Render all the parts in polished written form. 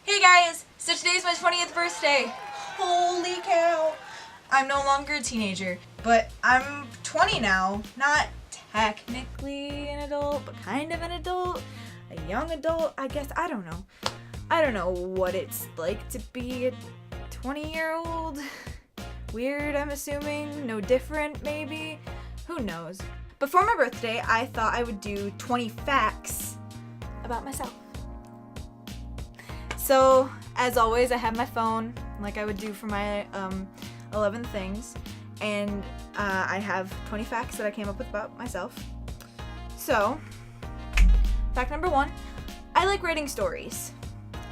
Hey guys! So today's my 20th birthday. Holy cow! I'm no longer a teenager, but I'm 20 now. Not technically an adult, but kind of an adult. A young adult, I guess. I don't know. I don't know what it's like to be a 20-year-old. Weird, I'm assuming. No different, maybe. Who knows? But for my birthday, I thought I would do 20 facts about myself. So, as always, I have my phone, like I would do for my 11 things, and I have 20 facts that I came up with about myself. So, fact number 1, I like writing stories.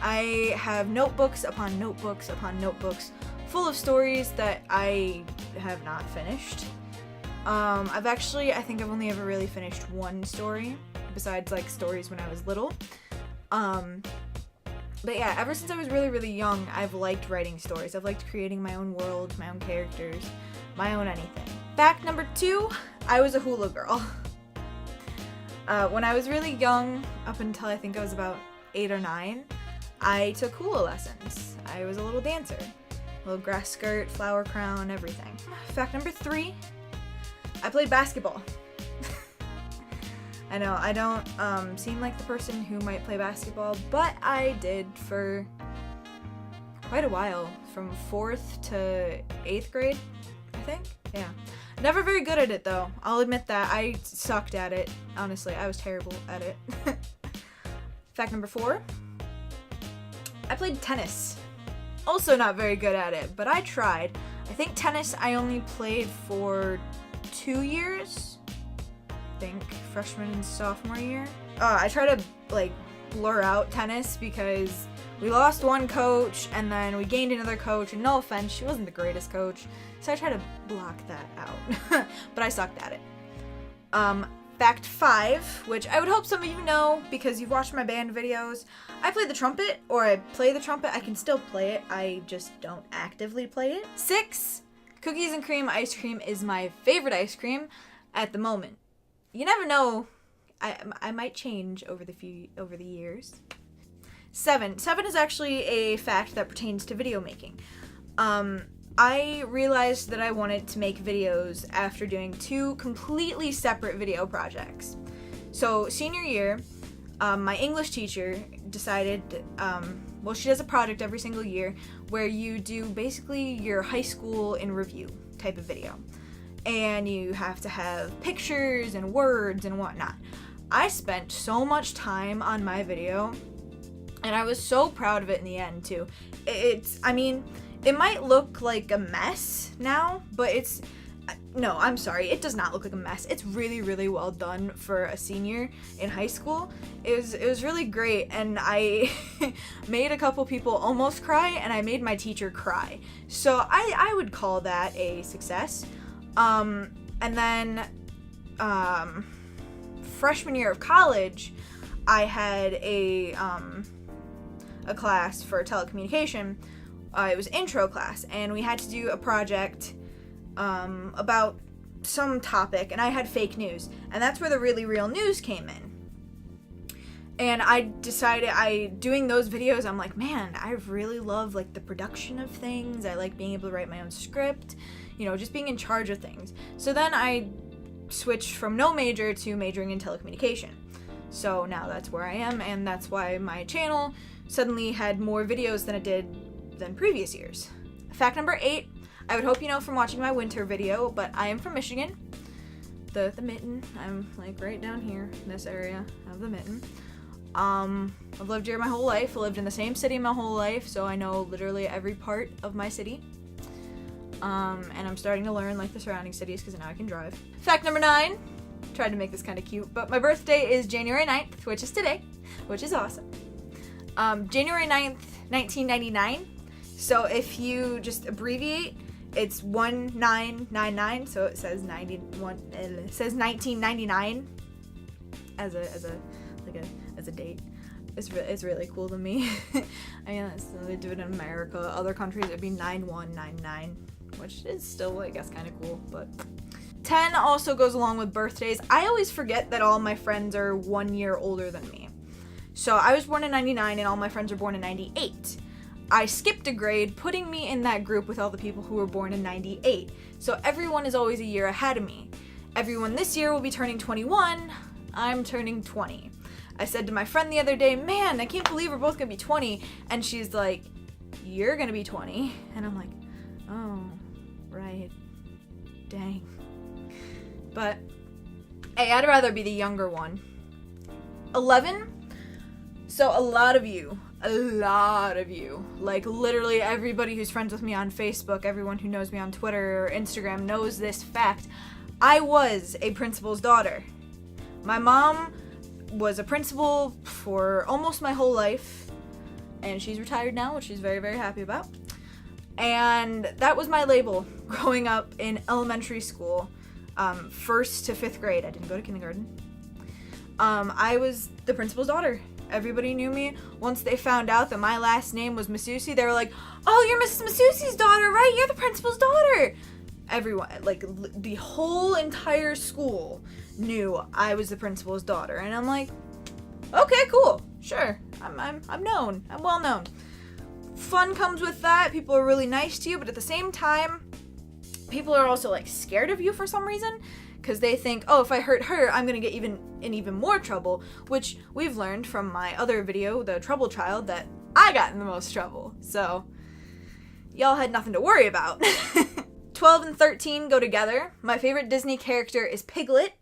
I have notebooks upon notebooks upon notebooks full of stories that I have not finished. I think I've only ever really finished one story, besides like stories when I was little. But yeah, ever since I was really, really young, I've liked writing stories. I've liked creating my own world, my own characters, my own anything. Fact number 2, I was a hula girl. When I was really young, up until I think I was about 8 or 9, I took hula lessons. I was a little dancer. Little grass skirt, flower crown, everything. Fact number 3, I played basketball. I know, I don't seem like the person who might play basketball, but I did for quite a while, from 4th to 8th grade, I think. Yeah. Never very good at it, though. I'll admit that. I sucked at it. Honestly, I was terrible at it. Fact number 4, I played tennis. Also not very good at it, but I tried. I think tennis I only played for 2 years. Freshman and sophomore year. I try to blur out tennis because we lost one coach and then we gained another coach, and no offense, she wasn't the greatest coach, so I try to block that out. But I sucked at it. Fact 5, which I would hope some of you know because you've watched my band videos. I play the trumpet, or I play the trumpet. I can still play it, I just don't actively play it. 6, cookies and cream ice cream is my favorite ice cream at the moment. You never know. I might change over the years. 7 is actually a fact that pertains to video making. I realized that I wanted to make videos after doing 2 completely separate video projects. So senior year, my English teacher decided, she does a project every single year where you do basically your high school in review type of video. And you have to have pictures and words and whatnot. I spent so much time on my video, and I was so proud of it in the end, too. It might look like a mess now, but no, I'm sorry, it does not look like a mess. It's really, really well done for a senior in high school. It was really great, and I made a couple people almost cry, and I made my teacher cry. So I would call that a success. And then, freshman year of college, I had a class for telecommunication. It was intro class, and we had to do a project, about some topic, and I had fake news, and that's where the really real news came in. And I decided, doing those videos, I'm like, man, I really love, the production of things. I like being able to write my own script, just being in charge of things. So then I switched from no major to majoring in telecommunication. So now that's where I am, and that's why my channel suddenly had more videos than it did than previous years. Fact number 8, I would hope you know from watching my winter video, but I am from Michigan. The mitten. I'm right down here in this area of the mitten. I've lived here my whole life. I lived in the same city my whole life, so I know literally every part of my city. And I'm starting to learn the surrounding cities because now I can drive. Fact number 9, tried to make this kind of cute, but my birthday is January 9th, which is today, which is awesome. January 9th, 1999. So if you just abbreviate, it's 1999, so it says 1999 as a date. It's really cool to me. They do it in America. Other countries it'd be 9199, which is still, I guess, kind of cool. But 10 also goes along with birthdays. I always forget that all my friends are 1 year older than me. So I was born in 99 and all my friends were born in 98. I skipped a grade, putting me in that group with all the people who were born in 98. So everyone is always a year ahead of me. Everyone this year will be turning 21. I'm turning 20. I said to my friend the other day, man, I can't believe we're both gonna be 20. And she's like, you're gonna be 20. And I'm like, oh, right. Dang. But, hey, I'd rather be the younger one. 11. So a lot of you, like literally everybody who's friends with me on Facebook, everyone who knows me on Twitter or Instagram knows this fact. I was a principal's daughter. My mom was a principal for almost my whole life, and she's retired now, which she's very, very happy about. And that was my label growing up in elementary school, 1st to 5th grade. I didn't go to kindergarten. I was the principal's daughter. Everybody knew me. Once they found out that my last name was Masusi, they were like, oh, you're Mrs. Masusi's daughter, right? You're the principal's daughter. Everyone, like the whole entire school knew I was the principal's daughter. And I'm like, okay, cool. Sure. I'm known. I'm well known. Fun comes with that. People are really nice to you, but at the same time, people are also like scared of you for some reason. Because they think, oh, if I hurt her, I'm going to get in even more trouble, which we've learned from my other video, The Trouble Child, that I got in the most trouble. So, y'all had nothing to worry about. 12 and 13 go together. My favorite Disney character is Piglet.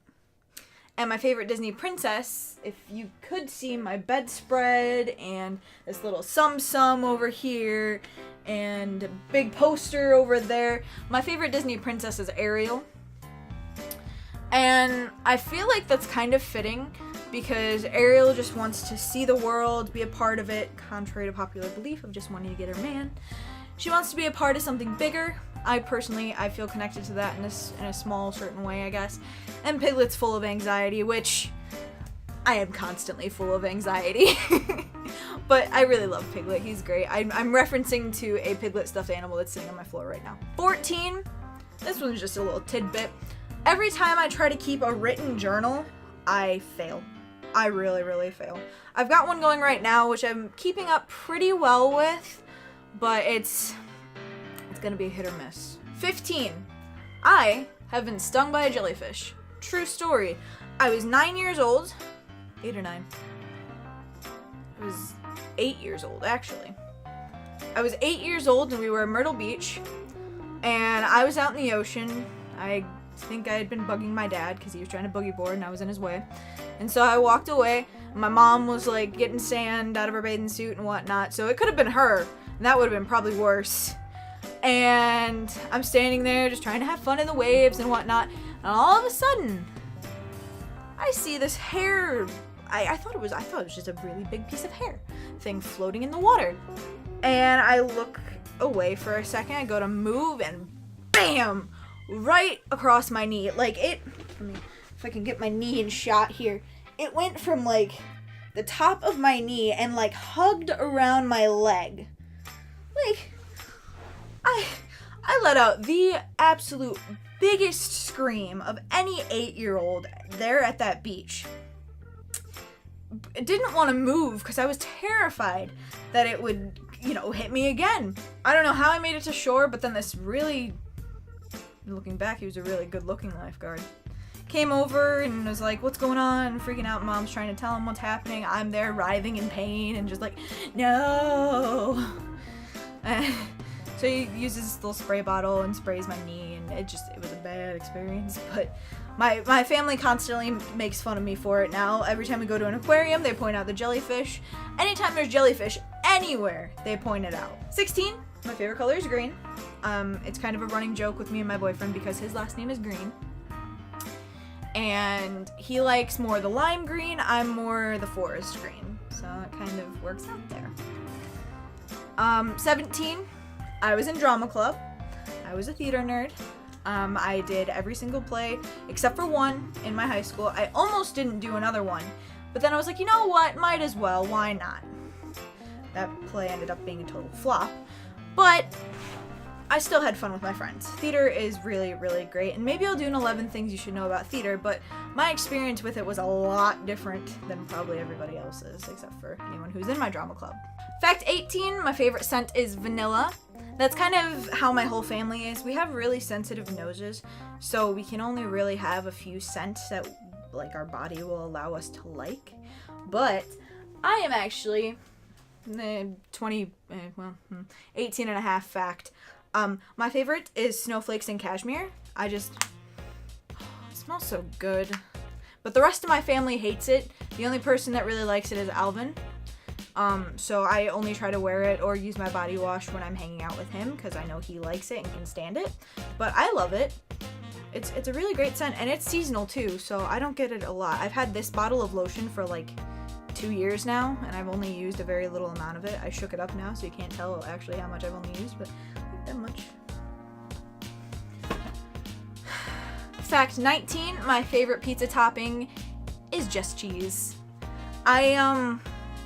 And my favorite Disney princess, if you could see my bedspread and this little sum over here and a big poster over there, my favorite Disney princess is Ariel. And I feel like that's kind of fitting because Ariel just wants to see the world, be a part of it, contrary to popular belief of just wanting to get her man. She wants to be a part of something bigger. I feel connected to that in a small, certain way, I guess. And Piglet's full of anxiety, which I am constantly full of anxiety. But I really love Piglet. He's great. I'm referencing to a Piglet stuffed animal that's sitting on my floor right now. 14. This one's just a little tidbit. Every time I try to keep a written journal, I fail. I really, really fail. I've got one going right now, which I'm keeping up pretty well with, but it's gonna be a hit or miss. 15. I have been stung by a jellyfish. True story. I was 9 years old. 8 or 9. I was 8 years old, actually. I was 8 years old and we were at Myrtle Beach, and I was out in the ocean. I think I had been bugging my dad because he was trying to boogie board and I was in his way. And so I walked away. My mom was like getting sand out of her bathing suit and whatnot, so it could have been her, and that would have been probably worse. And I'm standing there just trying to have fun in the waves and whatnot, and all of a sudden, I see this hair. I thought it was just a really big piece of hair thing floating in the water. And I look away for a second. I go to move, and bam! Right across my knee. Like it. If I can get my knee in shot here, it went from like the top of my knee and like hugged around my leg. Like. I let out the absolute biggest scream of any 8-year-old there at that beach. I didn't want to move because I was terrified that it would, hit me again. I don't know how I made it to shore, but then this really, looking back, he was a really good looking lifeguard. Came over and was like, what's going on? Freaking out. Mom's trying to tell him what's happening. I'm there writhing in pain and just like, no. So he uses this little spray bottle and sprays my knee, and it was a bad experience. But my family constantly makes fun of me for it now. Every time we go to an aquarium, they point out the jellyfish. Anytime there's jellyfish anywhere, they point it out. 16, my favorite color is green. It's kind of a running joke with me and my boyfriend because his last name is Green. And he likes more the lime green, I'm more the forest green. So it kind of works out there. 17, I was in drama club. I was a theater nerd. I did every single play except for one in my high school. I almost didn't do another one, but then I was like, you know what? Might as well. Why not? That play ended up being a total flop. But I still had fun with my friends. Theater is really, really great, and maybe I'll do an 11 things you should know about theater, but my experience with it was a lot different than probably everybody else's, except for anyone who's in my drama club. Fact 18, my favorite scent is vanilla. That's kind of how my whole family is. We have really sensitive noses, so we can only really have a few scents that like our body will allow us to like. But I am actually 18 and a half fact. My favorite is snowflakes and cashmere. It smells so good. But the rest of my family hates it. The only person that really likes it is Alvin. So I only try to wear it or use my body wash when I'm hanging out with him because I know he likes it and can stand it. But I love it. It's a really great scent, and it's seasonal too, so I don't get it a lot. I've had this bottle of lotion for like 2 years now, and I've only used a very little amount of it. I shook it up now, so you can't tell actually how much I've only used, but not that much. Fact 19, my favorite pizza topping is just cheese. I'm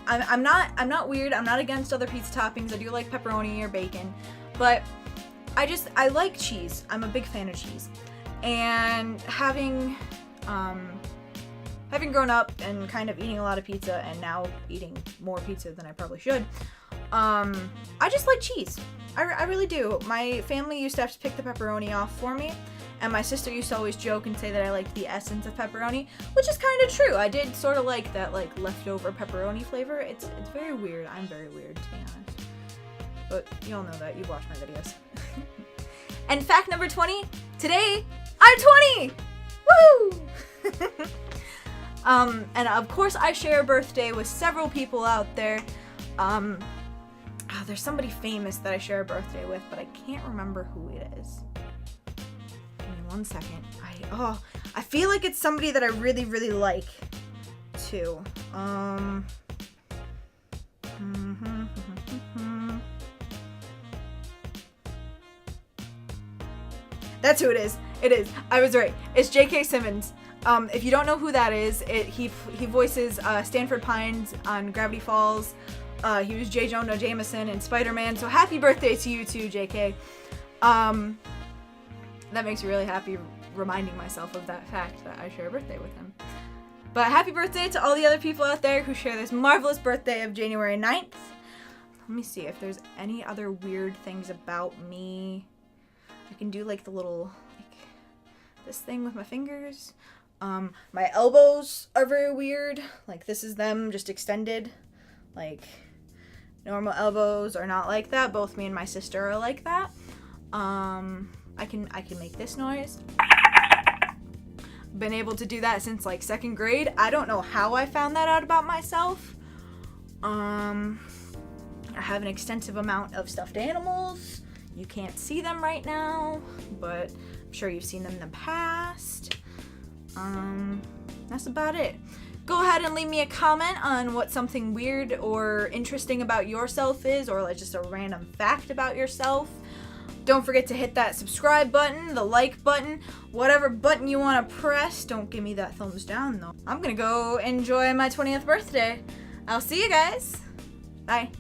not weird. I'm not against other pizza toppings. I do like pepperoni or bacon, but I like cheese. I'm a big fan of cheese. And having grown up and kind of eating a lot of pizza and now eating more pizza than I probably should, I just like cheese. I really do. My family used to have to pick the pepperoni off for me, and my sister used to always joke and say that I liked the essence of pepperoni, which is kind of true. I did sort of like that like leftover pepperoni flavor. It's very weird. I'm very weird, to be honest. But you all know that. You've watched my videos. And fact number 20, today I'm 20! Woo! And of course I share a birthday with several people out there. There's somebody famous that I share a birthday with, but I can't remember who it is. Give me 1 second. I feel like it's somebody that I really, really like, too. That's who it is. It is. I was right. It's J.K. Simmons. If you don't know who that is, he voices Stanford Pines on Gravity Falls. He was J. Jonah Jameson in Spider-Man. So happy birthday to you too, J.K. That makes me really happy reminding myself of that fact that I share a birthday with him. But happy birthday to all the other people out there who share this marvelous birthday of January 9th. Let me see if there's any other weird things about me. I can do like the little, like this thing with my fingers. My elbows are very weird. Like this is them just extended. Like normal elbows are not like that. Both me and my sister are like that. I can make this noise. Been able to do that since like 2nd grade. I don't know how I found that out about myself. I have an extensive amount of stuffed animals. You can't see them right now, but I'm sure you've seen them in the past. That's about it. Go ahead and leave me a comment on what something weird or interesting about yourself is, or like just a random fact about yourself. Don't forget to hit that subscribe button, the like button, whatever button you want to press. Don't give me that thumbs down though. I'm gonna go enjoy my 20th birthday. I'll see you guys. Bye.